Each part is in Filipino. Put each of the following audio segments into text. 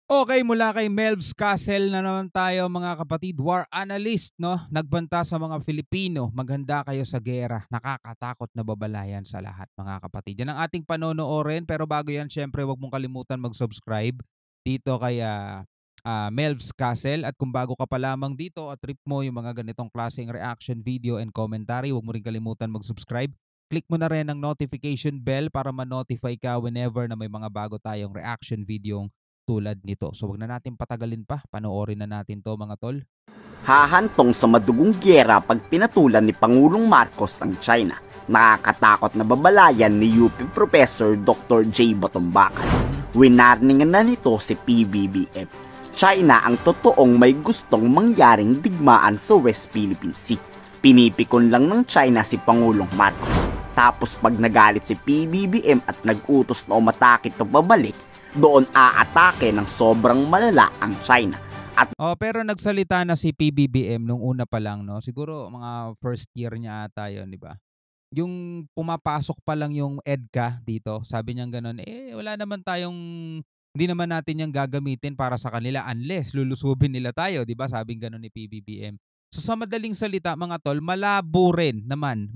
Okay, mula kay Melvs Castle na naman tayo mga kapatid, war analyst, no? Nagbanta sa mga Filipino, maghanda kayo sa giyera, nakakatakot na babalayan sa lahat mga kapatid. Yan ang ating panonoorin, pero bago yan, syempre wag mong kalimutan mag-subscribe dito kay Melvs Castle. At kung bago ka pa lamang dito at trip mo yung mga ganitong klaseng reaction video and commentary, wag mo rin kalimutan mag-subscribe. Click mo na rin ang notification bell para ma-notify ka whenever na may mga bago tayong reaction video tulad nito. So wag na natin patagalin pa, panoorin na natin to mga tol. Hahantong sa madugong gyera pag pinatulan ni Pangulong Marcos ang China. Nakakatakot na babalayan ni UP Professor Dr. J. Batumbakan. Winarningan na nito si PBBM. China ang totoong may gustong mangyaring digmaan sa West Philippine Sea. Pinipikon lang ng China si Pangulong Marcos. Tapos pag nagalit si PBBM at nag-utos na umatakit na babalik, doon aatake ng sobrang malala ang China. Pero nagsalita na si PBBM nung una pa lang, no? Siguro mga first year niya ata yun, di ba? Yung pumapasok pa lang yung EDCA dito, sabi niya gano'n, wala naman tayong, hindi naman natin yung gagamitin para sa kanila unless lulusubin nila tayo, di ba? Sabing gano'n ni PBBM. So sa madaling salita mga tol, malabo rin naman,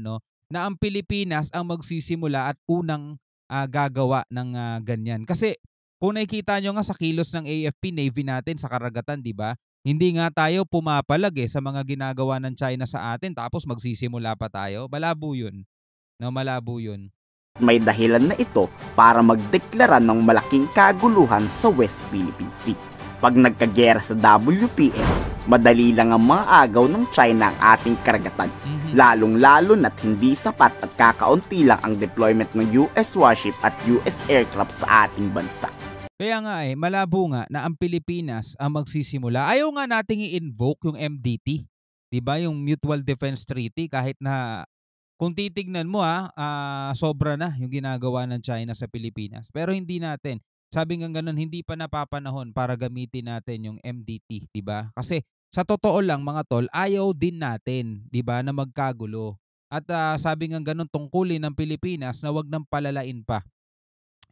no? Na ang Pilipinas ang magsisimula at unang gagawa ng ganyan. Kasi kung nakikita nyo nga sa kilos ng AFP, Navy natin sa karagatan, di ba? Hindi nga tayo pumapalag sa mga ginagawa ng China sa atin tapos magsisimula pa tayo. Malabo yun. No, malabo yun. May dahilan na ito para magdeklara ng malaking kaguluhan sa West Philippine Sea. Pag nagkagera sa WPS, madali lang ang mga agaw ng China ang ating karagatan. Lalong-lalo na't hindi sapat at kakaunti lang ang deployment ng US warship at US aircraft sa ating bansa. Kaya nga malabo nga na ang Pilipinas ang magsisimula. Ayaw nga nating i-invoke yung MDT. Diba? Yung Mutual Defense Treaty, kahit na kung titignan mo sobra na yung ginagawa ng China sa Pilipinas. Pero hindi natin. Sabi nga ganun, hindi pa napapanahon para gamitin natin yung MDT. Diba? Kasi sa totoo lang mga tol, ayaw din natin, 'di ba, na magkagulo. At sabi nga ganun, tungkulin ng Pilipinas na wag nang palalain pa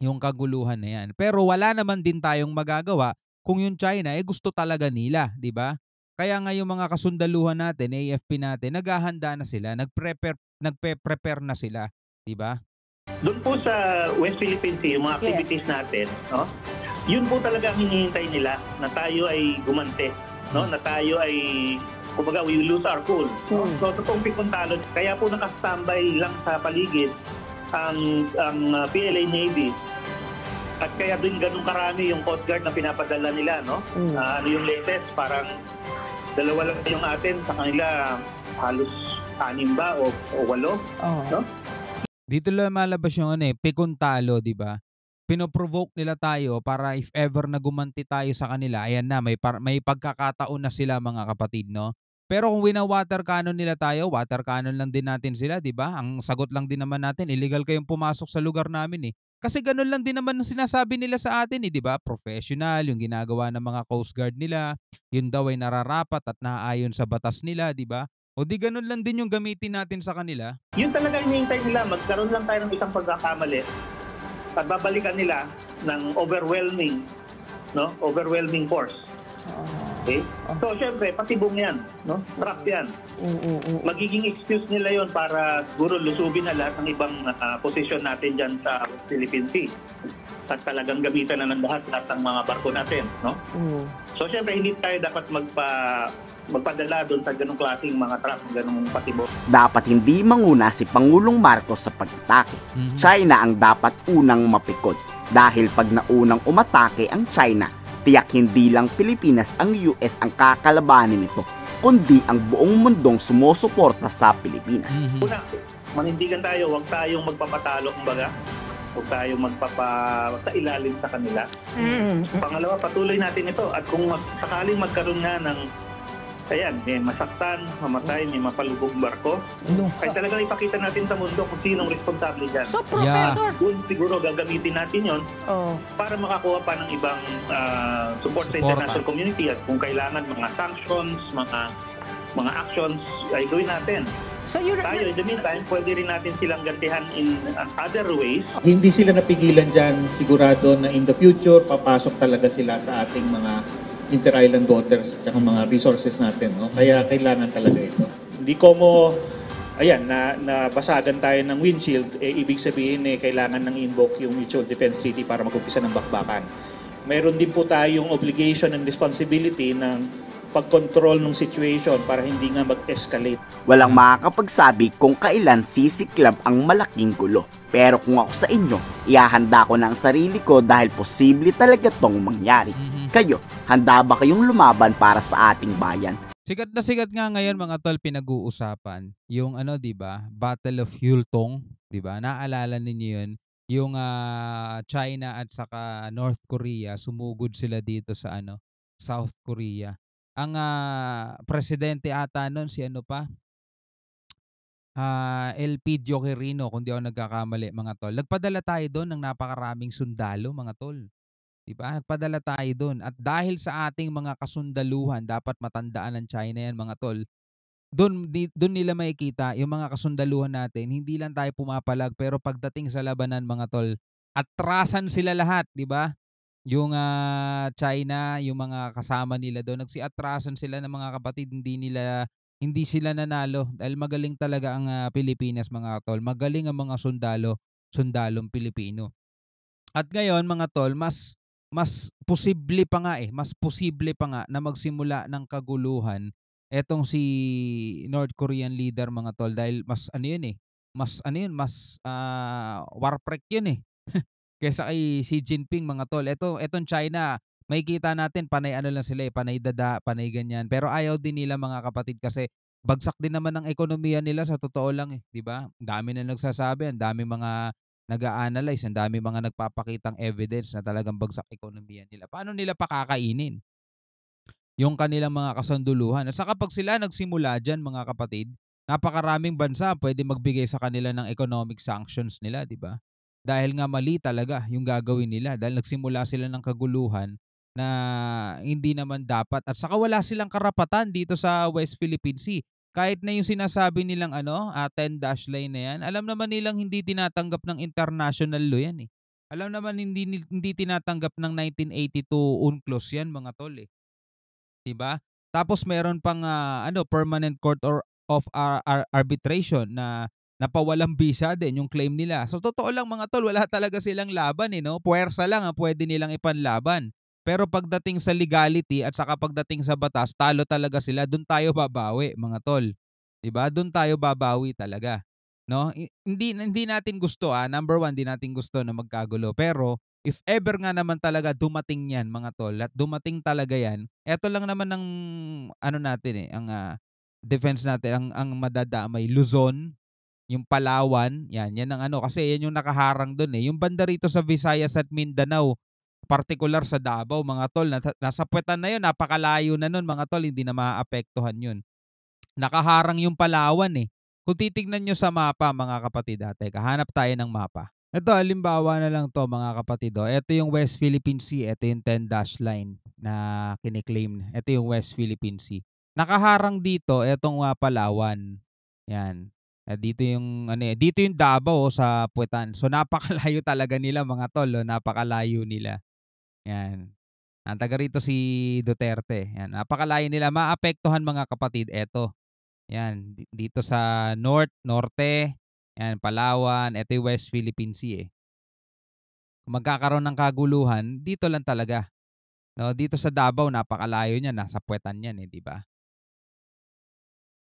yung kaguluhan na yan. Pero wala naman din tayong magagawa kung yung China gusto talaga nila, 'di ba? Kaya nga yung mga kasundaluhan natin, AFP natin, naghahanda na sila, nagpe-prepare na sila, 'di ba? Doon po sa West Philippine Sea, yung mga activities natin, no? Yun po talaga ang hinihintay nila, na tayo ay gumante. No, na tayo ay, kumbaga, we lose our cool. No? So, totoong pikuntalon. Kaya po naka-standby lang sa paligid ang PLA Navy. At kaya din ganun karami yung Coast Guard na pinapadala nila, no? Ano yung latest? Parang dalawa lang yung atin, sa kanila halos 6 ba o 8, no? Dito lang malabas yung pikuntalo, di ba? Pinoprovoke nila tayo para if ever na gumanti tayo sa kanila, ayan na, may pagkakataon na sila mga kapatid, no? Pero kung wina-water cannon nila tayo, water cannon lang din natin sila, di ba? Ang sagot lang din naman natin, illegal kayong pumasok sa lugar namin Kasi ganun lang din naman ang sinasabi nila sa atin di ba? Professional, yung ginagawa ng mga Coast Guard nila, yun daw ay nararapat at naaayon sa batas nila, di ba? O di ganun lang din yung gamitin natin sa kanila. Yun talaga hinihintay nila, magkaroon lang tayo ng isang pagkakamali at babalikan nila ng overwhelming force. Okay? So, syempre, pasibong yan, no? Trap yan. Magiging excuse nila yon para siguro lusubin na lahat ng ibang posisyon natin dyan sa Philippine Sea. At talagang gamitan na ng lahat ng mga barko natin, no? So, syempre, hindi tayo dapat magpadala doon sa ganung klaseng mga trap, ganung pasibong. Dapat hindi manguna si Pangulong Marcos sa pag-atake. China ang dapat unang mapikot. Dahil pag naunang umatake ang China, tiyak hindi lang Pilipinas ang US ang kakalabanin nito, kundi ang buong mundong sumusuporta sa Pilipinas. Una, manindigan tayo, huwag tayong magpapatalo, kumbaga. Huwag tayong sa ilalim sa kanila. Pangalawa, patuloy natin ito. At kung sakaling magkaroon nga ng may masaktan, mamatay, may mapalubog barko, ay talagang ipakita natin sa mundo kung sinong responsable dyan. So, Professor! Kung siguro gagamitin natin yon para makakuha pa ng ibang support sa international community at kung kailangan mga sanctions, mga actions, ay gawin natin. So Tayo, in the meantime, pwede rin natin silang gantihan in other ways. Hindi sila napigilan dyan, sigurado na in the future, papasok talaga sila sa ating mga inter-island waters at mga resources natin. No? Kaya kailangan talaga ito. Hindi ko mo, ayan, nabasagan tayo ng windshield, ibig sabihin kailangan nang invoke yung Mutual Defense Treaty para mag-umpisa ng bakbakan. Mayroon din po tayong obligation and responsibility ng pag-control ng situation para hindi nga mag-escalate. Walang makakapagsabi kung kailan sisiklab ang malaking gulo. Pero kung ako sa inyo, ihahanda ko na ang sarili ko dahil posible talaga tong mangyari. Kayo, handa ba kayong lumaban para sa ating bayan? Sikat na sikat nga ngayon mga tol, pinag-uusapan yung 'di ba, Battle of Hultong, 'di ba? Naalala ninyo 'yun? Yung China at saka North Korea, sumugod sila dito sa South Korea. Ang presidente ata noon si Elpidio Quirino kung di ako nagkakamali mga tol. Nagpadala tayo doon ng napakaraming sundalo mga tol. 'Di ba? Nagpadala tayo doon at dahil sa ating mga kasundaluhan, dapat matandaan ng China 'yan mga tol. Doon nila makikita yung mga kasundaluhan natin, hindi lang tayo pumapalag pero pagdating sa labanan mga tol, atrasan sila lahat, 'di ba? Yung China, yung mga kasama nila doon, nagsiatrasan sila ng mga kapatid, hindi sila nanalo dahil magaling talaga ang Pilipinas mga tol. Magaling ang mga sundalong Pilipino. At ngayon mga tol, mas posible pa nga mas posible pa nga na magsimula ng kaguluhan etong si North Korean leader mga tol dahil mas war freak yun kaysa kay Xi Jinping mga tol. Etong China, makikita natin panay lang sila panay dada, panay ganyan. Pero ayaw din nila mga kapatid kasi bagsak din naman ang ekonomiya nila sa totoo lang 'di ba? Ang dami na nagsasabi, ang dami mga nag-a-analyze, ang dami mga nagpapakitang evidence na talagang bagsak ekonomiya nila. Paano nila pakakainin yung kanilang mga kasunduluhan? At saka pag sila nagsimula diyan mga kapatid, napakaraming bansa pwede magbigay sa kanila ng economic sanctions nila, 'di ba? Dahil nga mali talaga yung gagawin nila dahil nagsimula sila ng kaguluhan na hindi naman dapat at saka wala silang karapatan dito sa West Philippine Sea. Kahit na yung sinasabi nilang 10 dash line na yan, alam naman nilang hindi tinatanggap ng international law yan. Alam naman hindi tinatanggap ng 1982 UNCLOS yan mga tol 'di ba? Tapos meron pang Permanent Court of Arbitration na napawalang bisa din yung claim nila. So totoo lang mga tol, wala talaga silang laban no? Puwersa lang ang pwede nilang ipanlaban. Pero pagdating sa legality at saka pagdating sa batas, talo talaga sila. Doon tayo babawi mga tol. 'Di ba? Doon tayo babawi talaga. No? Hindi natin gusto number one, hindi natin gusto na magkagulo. Pero if ever nga naman talaga dumating 'yan mga tol, at dumating talaga 'yan, eto lang naman ang natin ang defense natin ang madadamay Luzon, yung Palawan, yan ang kasi yan yung nakaharang doon Yung banda rito sa Visayas at Mindanao, partikular sa Davao, mga tol, nasa puwetan na yun, napakalayo na nun, mga tol, hindi na maaapektuhan yun. Nakaharang yung Palawan Kung titignan nyo sa mapa, mga kapatid, teka, hanap tayo ng mapa. Ito, halimbawa na lang to mga kapatid. Ito yung West Philippine Sea, ito yung 10 dash line na kiniklaim. Ito yung West Philippine Sea. Nakaharang dito, itong Palawan. Yan. Dito yung dito yung Davao sa puwetan. So napakalayo talaga nila mga tol, napakalayo nila. Yan. Ang taga rito si Duterte. Yan, napakalayo nila. Maapektuhan mga kapatid eto. Yan, dito sa norte, yan Palawan, eto yung West Philippine Sea Kung magkakaroon ng kaguluhan, dito lang talaga. No, dito sa Davao napakalayo niya, nasa puwetan yan di ba?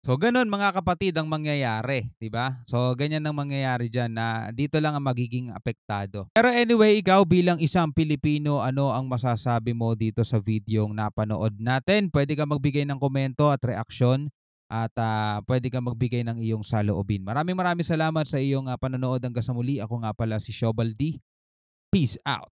So ganoon mga kapatid ang mangyayari, 'di ba? So ganyan ang mangyayari diyan na dito lang ang magiging apektado. Pero anyway, ikaw bilang isang Pilipino, ano ang masasabi mo dito sa videong napanood natin? Pwede kang magbigay ng komento at reaksyon at pwede kang magbigay ng iyong saloobin. Maraming salamat sa iyong panonood hanggang sa muli. Ako nga pala si Shobal D. Peace out.